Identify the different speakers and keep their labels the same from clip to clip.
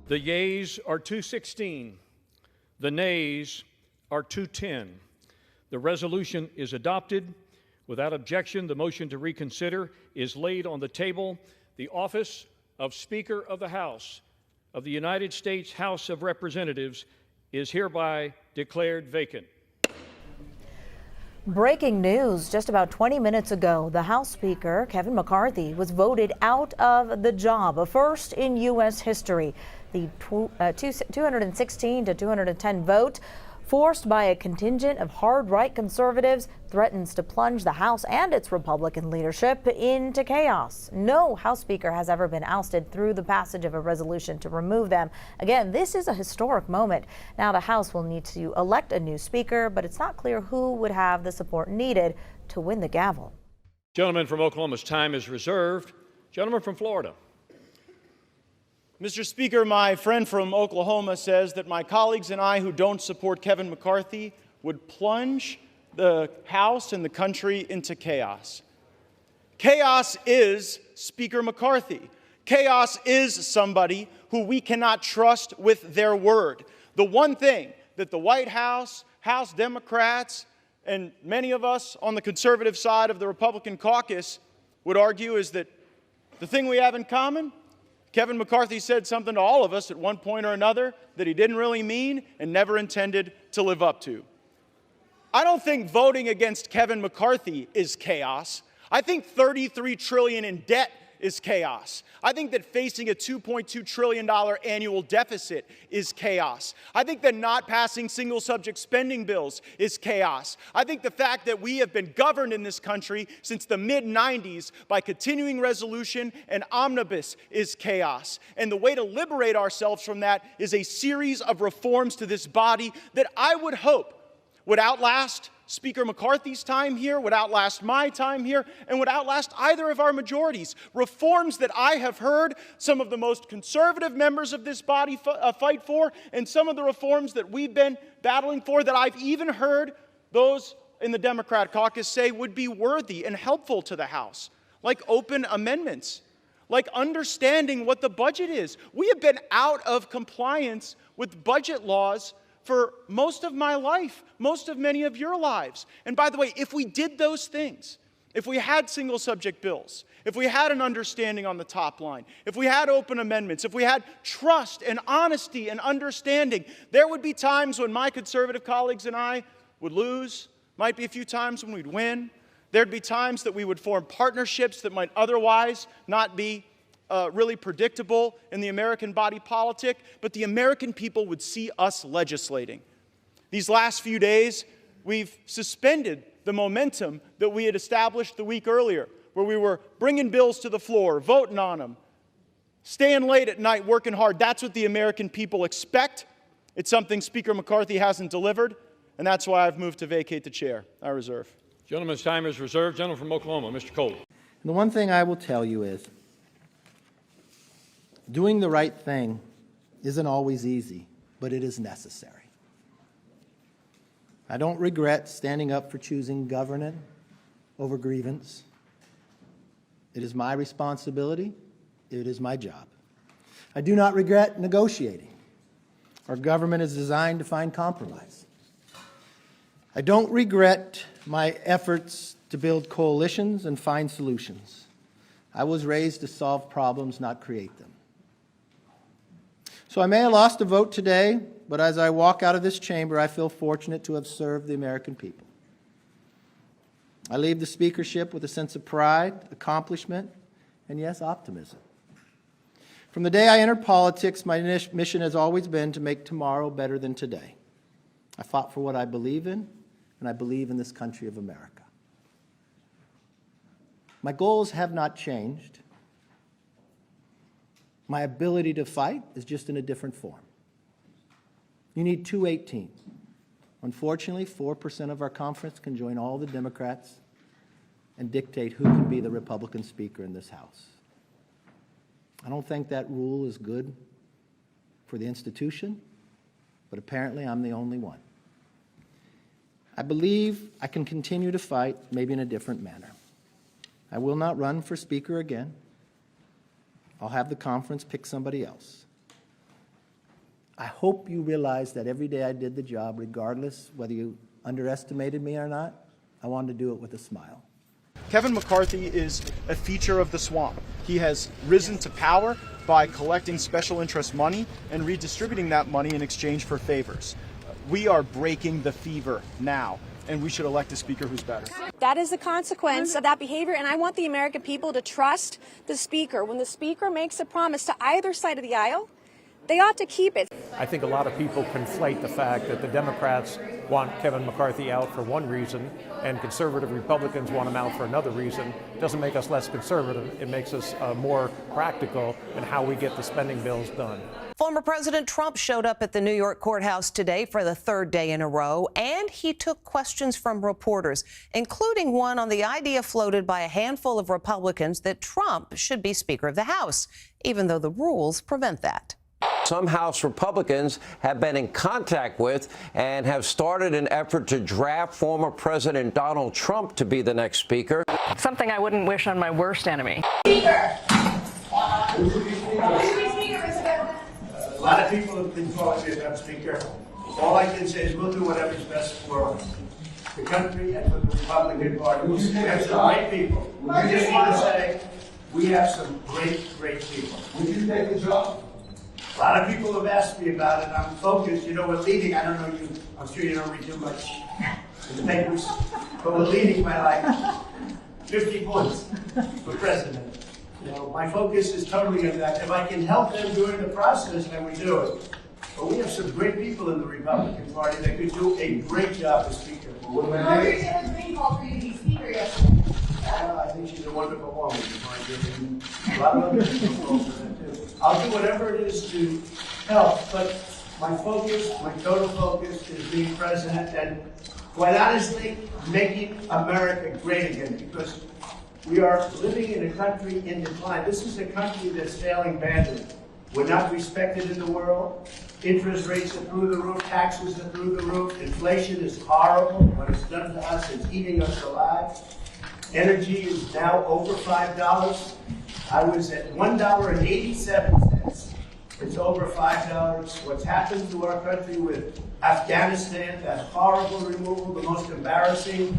Speaker 1: The yeas are 216. The nays are 210. The resolution is adopted. Without objection, the motion to reconsider is laid on the table. The office of Speaker of the House of the United States House of Representatives is hereby declared vacant.
Speaker 2: Breaking news just about 20 minutes ago, the House Speaker, Kevin McCarthy, was voted out of the job, a first in U.S. history. The 216 to 210 vote, forced by a contingent of hard-right conservatives, threatens to plunge the House and its Republican leadership into chaos. No House Speaker has ever been ousted through the passage of a resolution to remove them. Again, this is a historic moment. Now the House will need to elect a new Speaker, but it's not clear who would have the support needed to win the gavel.
Speaker 1: Gentleman from Oklahoma's time is reserved. Gentleman from Florida.
Speaker 3: Mr. Speaker, my friend from Oklahoma says that my colleagues and I who don't support Kevin McCarthy would plunge the House and the country into chaos. Chaos is Speaker McCarthy. Chaos is somebody who we cannot trust with their word. The one thing that the White House, House Democrats, and many of us on the conservative side of the Republican caucus would argue is that the thing we have in common, Kevin McCarthy said something to all of us at one point or another that he didn't really mean and never intended to live up to. I don't think voting against Kevin McCarthy is chaos. I think $33 trillion in debt is chaos. I think that facing a $2.2 trillion annual deficit is chaos. I think that not passing single subject spending bills is chaos. I think the fact that we have been governed in this country since the mid-90s by continuing resolution and omnibus is chaos. And the way to liberate ourselves from that is a series of reforms to this body that I would hope would outlast Speaker McCarthy's time here, would outlast my time here, and would outlast either of our majorities. Reforms that I have heard some of the most conservative members of this body fight for, and some of the reforms that we've been battling for that I've even heard those in the Democrat caucus say would be worthy and helpful to the House, like open amendments, like understanding what the budget is. We have been out of compliance with budget laws for most of my life, most of many of your lives. And by the way, if we did those things, if we had single subject bills, if we had an understanding on the top line, if we had open amendments, if we had trust and honesty and understanding, there would be times when my conservative colleagues and I would lose, might be a few times when we'd win. There'd be times that we would form partnerships that might otherwise not be really predictable in the American body politic, but the American people would see us legislating. These last few days, we've suspended the momentum that we had established the week earlier, where we were bringing bills to the floor, voting on them, staying late at night, working hard. That's what the American people expect. It's something Speaker McCarthy hasn't delivered, and that's why I've moved to vacate the chair. I reserve.
Speaker 1: Gentleman's time is reserved. Gentleman from Oklahoma, Mr. Cole.
Speaker 4: The one thing I will tell you is, doing the right thing isn't always easy, but it is necessary. I don't regret standing up for choosing governance over grievance. It is my responsibility. It is my job. I do not regret negotiating. Our government is designed to find compromise. I don't regret my efforts to build coalitions and find solutions. I was raised to solve problems, not create them. So I may have lost a vote today, but as I walk out of this chamber, I feel fortunate to have served the American people. I leave the speakership with a sense of pride, accomplishment, and yes, optimism. From the day I entered politics, my mission has always been to make tomorrow better than today. I fought for what I believe in, and I believe in this country of America. My goals have not changed. My ability to fight is just in a different form. You need 218. Unfortunately, 4% of our conference can join all the Democrats and dictate who can be the Republican Speaker in this House. I don't think that rule is good for the institution, but apparently I'm the only one. I believe I can continue to fight, maybe in a different manner. I will not run for Speaker again. I'll have the conference pick somebody else. I hope you realize that every day I did the job, regardless whether you underestimated me or not, I wanted to do it with a smile.
Speaker 3: Kevin McCarthy is a feature of the swamp. He has risen to power by collecting special interest money and redistributing that money in exchange for favors. We are breaking the fever now, and we should elect a speaker who's better.
Speaker 5: That is the consequence of that behavior, and I want the American people to trust the speaker. When the speaker makes a promise to either side of the aisle, they ought to keep it.
Speaker 6: I think a lot of people conflate the fact that the Democrats want Kevin McCarthy out for one reason and conservative Republicans want him out for another reason. It doesn't make us less conservative. It makes us more practical in how we get the spending bills done.
Speaker 7: Former President Trump showed up at the New York courthouse today for the third day in a row, and he took questions from reporters, including one on the idea floated by a handful of Republicans that Trump should be Speaker of the House, even though the rules prevent that.
Speaker 8: Some House Republicans have been in contact with and have started an effort to draft former President Donald Trump to be the next speaker.
Speaker 9: Something I wouldn't wish on my worst enemy.
Speaker 10: Speaker! A lot of people have been talking about Speaker. All I can say is we'll do whatever's best for the country and for the Republican Party. We have some great people. We just want to say we have some great people. Would you take the job? A lot of people have asked me about it. I'm focused. You know, we're leading. I don't know you. I'm sure you don't read too much in the papers, but we're leading by like 50 points for president. You know, my focus is totally on that. If I can help them during the process, then we do it. But we have some great people in the Republican Party that could do a great job as Speaker.
Speaker 11: Margaret Taylor Greene called for you to be Speaker yesterday.
Speaker 10: I think she's a wonderful woman. A lot of other people call for that too. I'll do whatever it is to help, but my focus, my total focus is being president and, quite honestly, making America great again, because we are living in a country in decline. This is a country that's failing badly. We're not respected in the world. Interest rates are through the roof, taxes are through the roof, inflation is horrible. What it's done to us is eating us alive. Energy is now over $5. I was at $1.87. It's over $5. What's happened to our country with Afghanistan, that horrible removal, the most embarrassing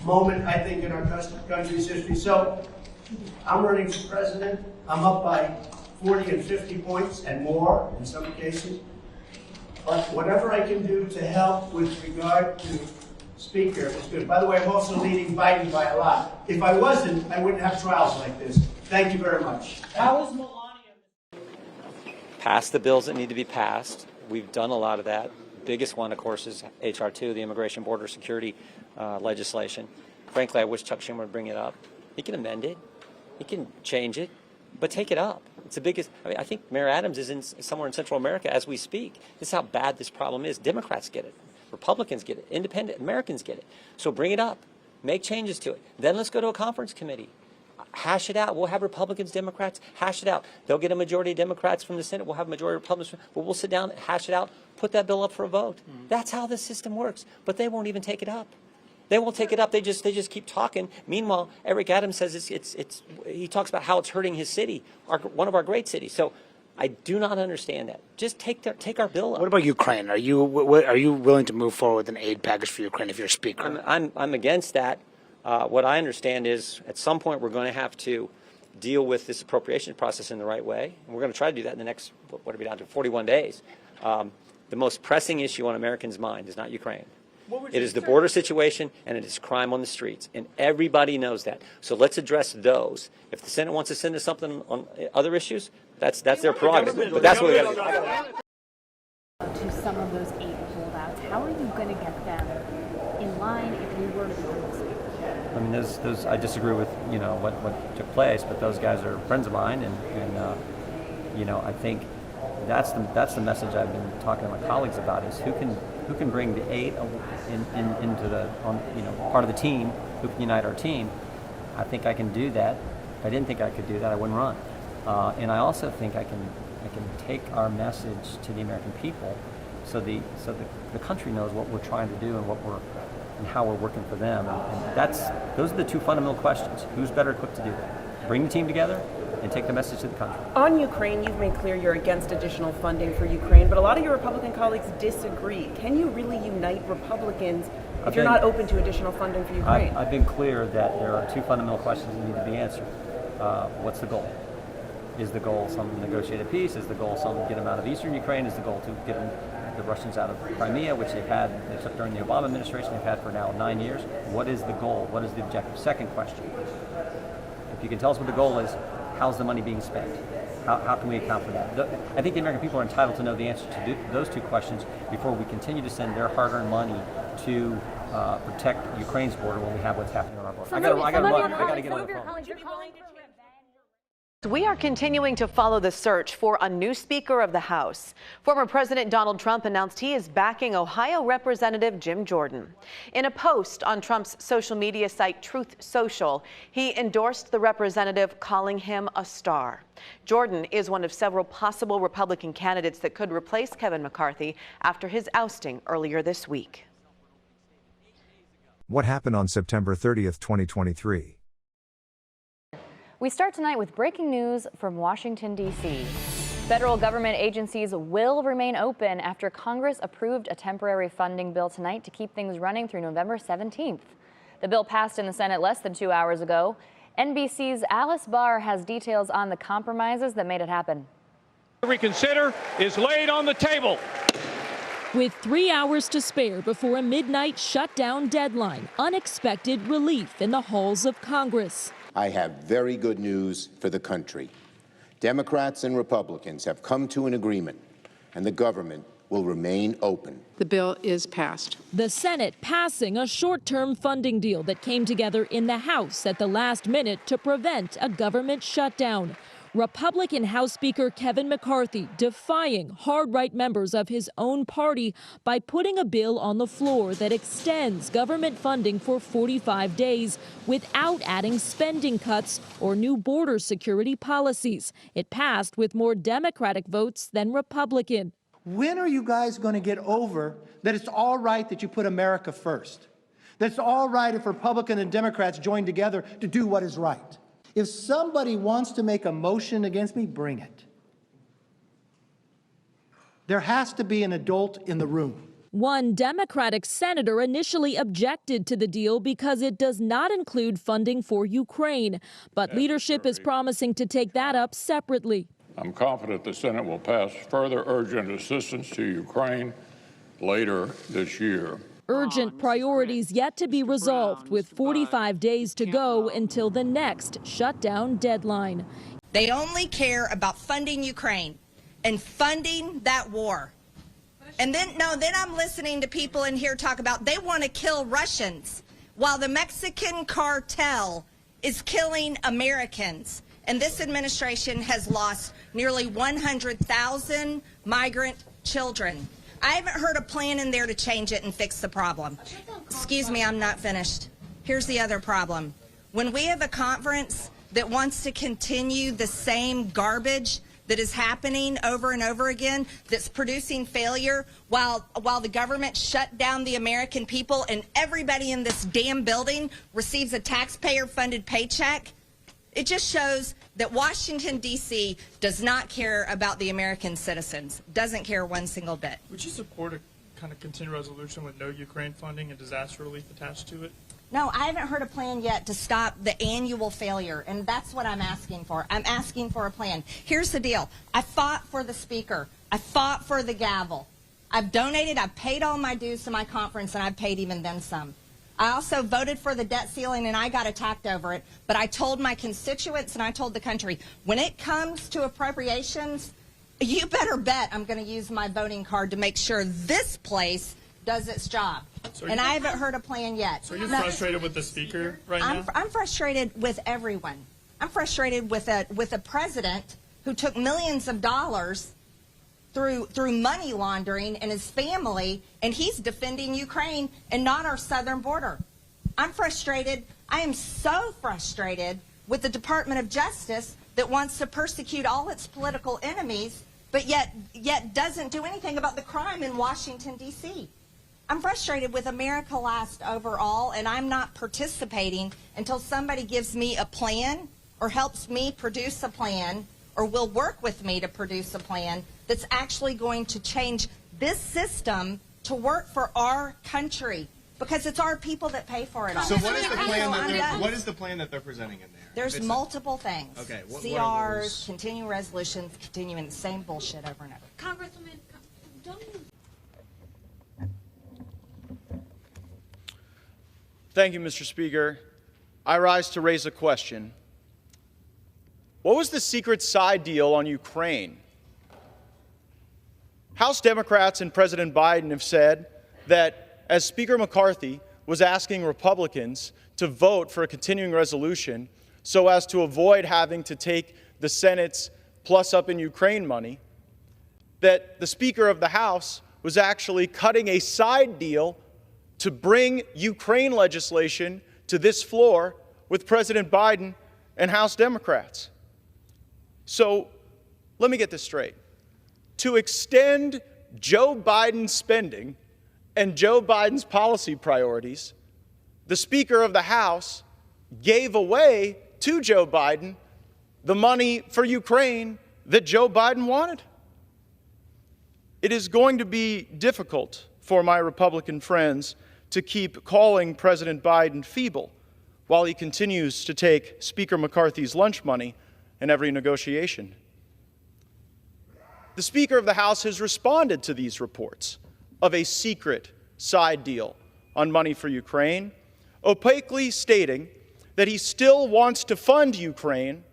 Speaker 10: moment, I think, in our country's history. So I'm running for president. I'm up by 40 and 50 points and more in some cases. But whatever I can do to help with regard to Speaker is good. By the way, I'm also leading Biden by a lot. If I wasn't, I wouldn't have trials like this. Thank you very much.
Speaker 11: How is Melania?
Speaker 12: Pass the bills that need to be passed. We've done a lot of that. Biggest one, of course, is H.R. 2, the Immigration Border Security legislation. Frankly, I wish Chuck Schumer would bring it up. He can amend it. He can change it. But take it up. It's the biggest. I mean, I think Mayor Adams is somewhere in Central America as we speak. This is how bad this problem is. Democrats get it. Republicans get it. Independent Americans get it. So bring it up. Make changes to it. Then let's go to a conference committee. Hash it out. We'll have Republicans, Democrats, hash it out. They'll get a majority of Democrats from the Senate. We'll have a majority of Republicans. But we'll sit down, hash it out, put that bill up for a vote. That's how this system works. But they won't even take it up. They won't take it up. They just keep talking. Meanwhile, Eric Adams says he talks about how it's hurting his city, one of our great cities. So I do not understand that. Just take our bill up.
Speaker 13: What about Ukraine? Are you willing to move forward with an aid package for Ukraine if you're Speaker?
Speaker 12: I'm against that. What I understand is at some point we're going to have to deal with this appropriation process in the right way. And we're going to try to do that in the next, what are we down to, 41 days. The most pressing issue on Americans' mind is not Ukraine. It is the border situation, and it is crime on the streets, and everybody knows that. So let's address those. If the Senate wants to send us something on other issues, that's their prerogative. But that's what we got to
Speaker 14: do. To some of those 8 holdouts, how are you going to get them in line if you were to become the Speaker?
Speaker 12: I mean, those I disagree with what took place, but those guys are friends of mine, and I think that's the message I've been talking to my colleagues about is who can bring the 8 into the part of the team, who can unite our team. I think I can do that. If I didn't think I could do that, I wouldn't run. And I also think I can take our message to the American people, so the country knows what we're trying to do and how we're working for them. And those are the 2 fundamental questions. Who's better equipped to do that? Bring the team together, and take the message to the country.
Speaker 15: On Ukraine, you've made clear you're against additional funding for Ukraine, but a lot of your Republican colleagues disagree. Can you really unite Republicans if you're not open to additional funding for Ukraine?
Speaker 12: I've been clear that there are two fundamental questions that need to be answered. What's the goal? Is the goal some negotiated peace? Is the goal some get them out of eastern Ukraine? Is the goal to get the Russians out of Crimea, which they took during the Obama administration, they've had for now 9 years? What is the goal? What is the objective? Second question, if you can tell us what the goal is, how's the money being spent? How can we account for that? I think the American people are entitled to know the answer to those two questions before we continue to send their hard-earned money to protect Ukraine's border when we have what's happening on our border. I got to run. I got to get on the phone.
Speaker 7: We are continuing to follow the search for a new Speaker of the House. Former President Donald Trump announced he is backing Ohio Representative Jim Jordan. In a post on Trump's social media site Truth Social, he endorsed the representative, calling him a star. Jordan is one of several possible Republican candidates that could replace Kevin McCarthy after his ousting earlier this week.
Speaker 16: What happened on September 30th, 2023?
Speaker 14: We start tonight with breaking news from Washington, D.C. Federal government agencies will remain open after Congress approved a temporary funding bill tonight to keep things running through November 17th. The bill passed in the Senate less than 2 hours ago. NBC's Alice Barr has details on the compromises that made it happen.
Speaker 1: Reconsider is laid on the table.
Speaker 17: With 3 hours to spare before a midnight shutdown deadline, unexpected relief in the halls of Congress.
Speaker 18: I have very good news for the country. Democrats and Republicans have come to an agreement, and the government will remain open.
Speaker 19: The bill is passed.
Speaker 17: The Senate passing a short-term funding deal that came together in the House at the last minute to prevent a government shutdown. Republican House Speaker Kevin McCarthy defying hard-right members of his own party by putting a bill on the floor that extends government funding for 45 days without adding spending cuts or new border security policies. It passed with more Democratic votes than Republican.
Speaker 4: When are you guys going to get over that it's all right that you put America first? That it's all right if Republicans and Democrats join together to do what is right? If somebody wants to make a motion against me, bring it. There has to be an adult in the room.
Speaker 17: One Democratic senator initially objected to the deal because it does not include funding for Ukraine, but leadership is promising to take that up separately.
Speaker 20: I'm confident the Senate will pass further urgent assistance to Ukraine later this year.
Speaker 17: Urgent priorities yet to be resolved, with 45 days to go until the next shutdown deadline.
Speaker 21: They only care about funding Ukraine and funding that war. And then I'm listening to people in here talk about they want to kill Russians while the Mexican cartel is killing Americans. And this administration has lost nearly 100,000 migrant children. I haven't heard a plan in there to change it and fix the problem. Excuse me, I'm not finished. Here's the other problem. When we have a conference that wants to continue the same garbage that is happening over and over again, that's producing failure while the government shut down the American people and everybody in this damn building receives a taxpayer-funded paycheck, it just shows that Washington, D.C. does not care about the American citizens, doesn't care one single bit.
Speaker 22: Would you support a kind of continued resolution with no Ukraine funding and disaster relief attached to it?
Speaker 21: No, I haven't heard a plan yet to stop the annual failure, and that's what I'm asking for. I'm asking for a plan. Here's the deal. I fought for the speaker. I fought for the gavel. I've donated, I've paid all my dues to my conference, and I've paid even then some. I also voted for the debt ceiling, and I got attacked over it. But I told my constituents and I told the country, when it comes to appropriations, you better bet I'm going to use my voting card to make sure this place does its job. And I haven't heard a plan yet.
Speaker 22: So are you frustrated with the speaker right now?
Speaker 21: I'm frustrated with everyone. I'm frustrated with a president who took millions of dollars through money laundering and his family, and he's defending Ukraine and not our southern border. I'm frustrated. I am so frustrated with the Department of Justice that wants to persecute all its political enemies, but yet doesn't do anything about the crime in Washington, D.C. I'm frustrated with America Last overall, and I'm not participating until somebody gives me a plan or helps me produce a plan or will work with me to produce a plan that's actually going to change this system to work for our country, because it's our people that pay for it all.
Speaker 2: So what is the plan that they're presenting in there?
Speaker 21: There's multiple things.
Speaker 2: Okay, what
Speaker 21: CRs,
Speaker 2: are those?
Speaker 21: continuing resolutions, continuing the same bullshit over and over.
Speaker 11: Congresswoman, don't you...
Speaker 3: Thank you, Mr. Speaker. I rise to raise a question. What was the secret side deal on Ukraine? House Democrats and President Biden have said that as Speaker McCarthy was asking Republicans to vote for a continuing resolution so as to avoid having to take the Senate's plus up in Ukraine money, that the Speaker of the House was actually cutting a side deal to bring Ukraine legislation to this floor with President Biden and House Democrats. So let me get this straight. To extend Joe Biden's spending and Joe Biden's policy priorities, the Speaker of the House gave away to Joe Biden the money for Ukraine that Joe Biden wanted. It is going to be difficult for my Republican friends to keep calling President Biden feeble while he continues to take Speaker McCarthy's lunch money in every negotiation. The Speaker of the House has responded to these reports of a secret side deal on money for Ukraine, opaquely stating that he still wants to fund Ukraine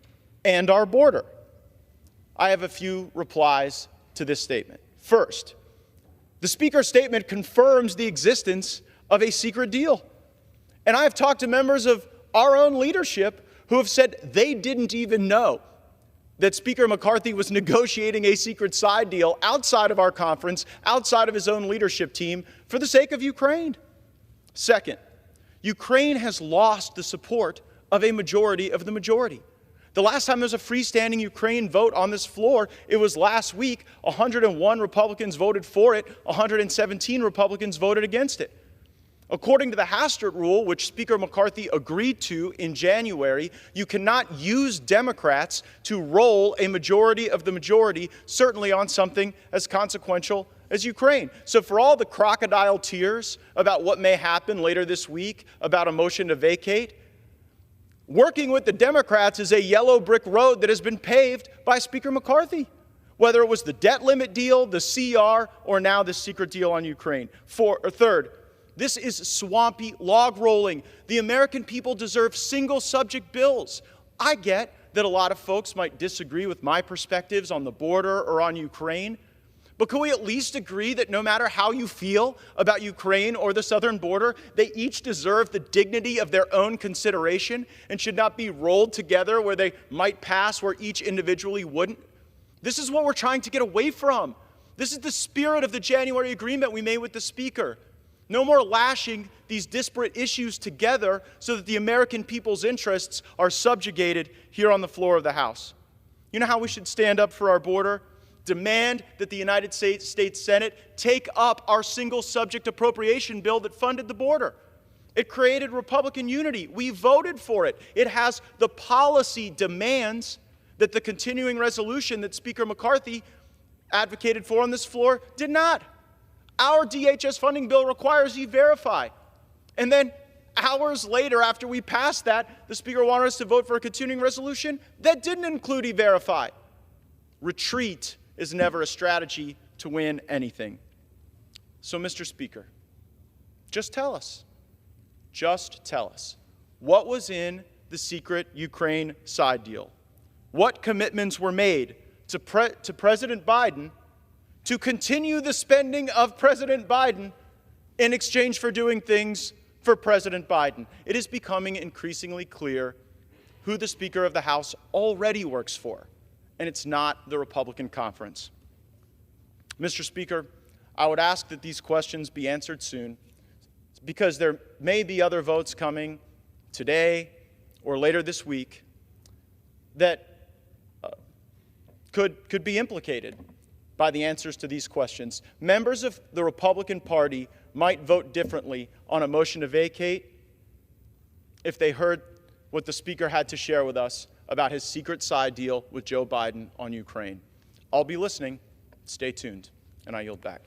Speaker 3: and our border. I have a few replies to this statement. First, the Speaker's statement confirms the existence of a secret deal. And I have talked to members of our own leadership who have said they didn't even know that Speaker McCarthy was negotiating a secret side deal outside of our conference, outside of his own leadership team, for the sake of Ukraine. Second, Ukraine has lost the support of a majority of the majority. The last time there was a freestanding Ukraine vote on this floor, it was last week. 101 Republicans voted for it, 117 Republicans voted against it. According to the Hastert rule, which Speaker McCarthy agreed to in January, you cannot use Democrats to roll a majority of the majority, certainly on something as consequential as Ukraine. So for all the crocodile tears about what may happen later this week, about a motion to vacate, working with the Democrats is a yellow brick road that has been paved by Speaker McCarthy, whether it was the debt limit deal, the CR, or now the secret deal on Ukraine. Third, this is swampy log rolling. The American people deserve single subject bills. I get that a lot of folks might disagree with my perspectives on the border or on Ukraine, but can we at least agree that no matter how you feel about Ukraine or the southern border, they each deserve the dignity of their own consideration and should not be rolled together where they might pass where each individually wouldn't? This is what we're trying to get away from. This is the spirit of the January agreement we made with the Speaker. No more lashing these disparate issues together so that the American people's interests are subjugated here on the floor of the House. You know how we should stand up for our border? Demand that the United States Senate take up our single subject appropriation bill that funded the border. It created Republican unity. We voted for it. It has the policy demands that the continuing resolution that Speaker McCarthy advocated for on this floor did not. Our DHS funding bill requires E-Verify. And then hours later, after we passed that, the Speaker wanted us to vote for a continuing resolution that didn't include E-Verify. Retreat is never a strategy to win anything. So, Mr. Speaker, just tell us, what was in the secret Ukraine side deal? What commitments were made to President Biden to continue the spending of President Biden in exchange for doing things for President Biden? It is becoming increasingly clear who the Speaker of the House already works for, and it's not the Republican conference. Mr. Speaker, I would ask that these questions be answered soon, because there may be other votes coming today or later this week that could be implicated by the answers to these questions. Members of the Republican Party might vote differently on a motion to vacate if they heard what the Speaker had to share with us about his secret side deal with Joe Biden on Ukraine. I'll be listening. Stay tuned. And I yield back.